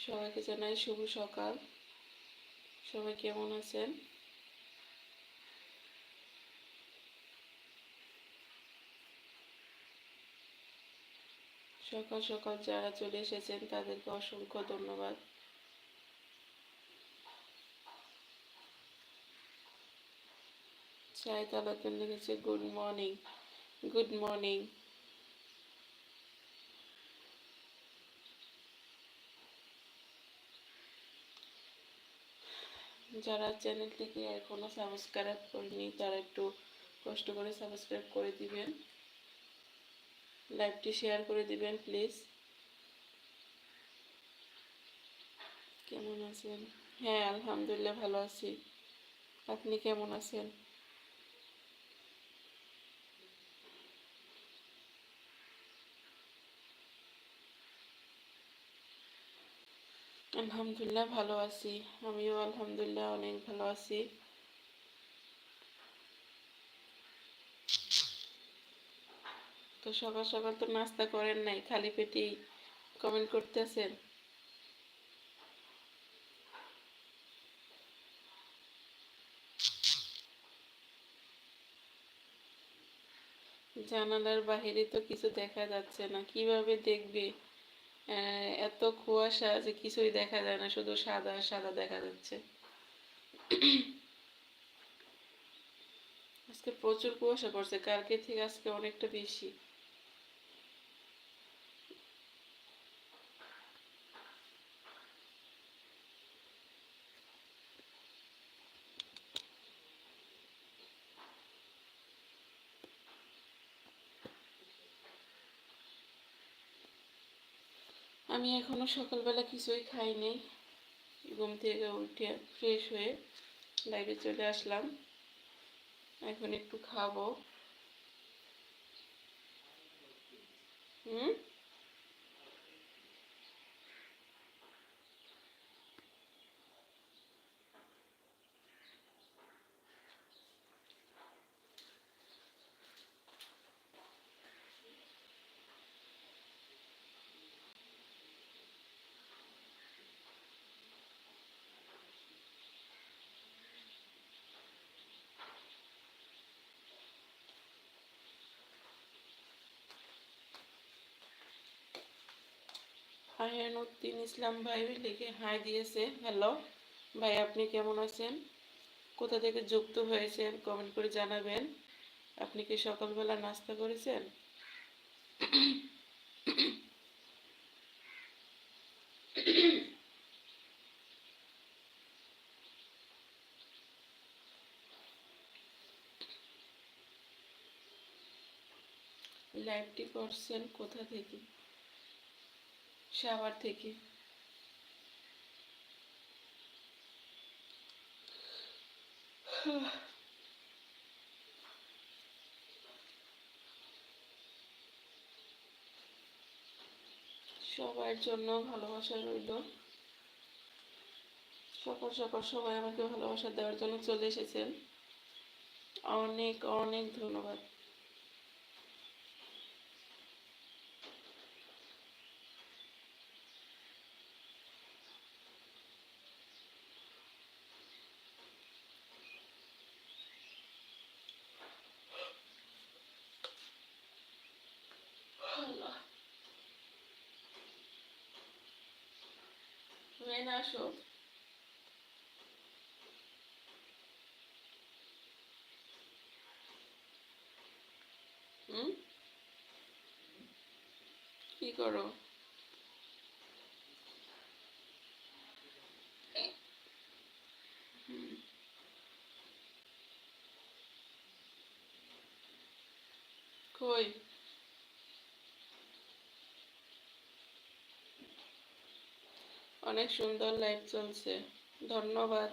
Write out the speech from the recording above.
সবাইকে জানাই শুভ সকাল। সবাই কেমন আছেন? সকাল সকাল যারা চলে এসেছেন তাদেরকে অসংখ্য ধন্যবাদ। চাই তালাতেন লিখেছে গুড মর্নিং। Good morning. যারা চ্যানেলটিকে এখনো সাবস্ক্রাইব করেনি তারা একটু কষ্ট করে সাবস্ক্রাইব করে দিবেন, লাইভটি শেয়ার করে দিবেন প্লিজ। কেমন আছেন? হ্যাঁ, আলহামদুলিল্লাহ ভালো আছি। আপনি কেমন আছেন? আলহামদুলিল্লাহ ভালো আছি। আমিও আলহামদুলিল্লাহ অনেক ভালো আছি। তো সকাল সকাল তো নাস্তা করেন নাই, খালি পেটেই কমেন্ট করতেছেন। জানালার বাহিরে তো কিছু দেখা যাচ্ছে না, কিভাবে দেখবে? এত কুয়াশা যে কিছুই দেখা যায় না, শুধু সাদা সাদা দেখা যাচ্ছে। আজকে প্রচুর কুয়াশা পড়ছে, কালকে থেকে আজকে অনেকটা বেশি। আমি এখনো সকালবেলা কিছুই খাইনি। ঘুম থেকে উঠে ফ্রেশ হয়ে লাইভে চলে আসলাম, এখন একটু খাবো। হুম। আয়ানুদ্দিন ইসলাম ভাই লিখে হাই দিয়েছে। হ্যালো ভাই, আপনি কেমন আছেন? কোথা থেকে যুক্ত হয়েছেন কমেন্ট করে জানাবেন। আপনি কি সকালবেলা নাস্তা করেছেন? লাইভটি করছেন কোথা থেকে? সাভার থেকে। সবার জন্য ভালোবাসা রইল। সকাল সকাল সবাই আমাকে ভালোবাসা দেওয়ার জন্য চলে এসেছেন, অনেক অনেক ধন্যবাদ। মেয়ে আসো। হুম, কি করো? কই? অনেক সুন্দর লাইভ চলছে, ধন্যবাদ।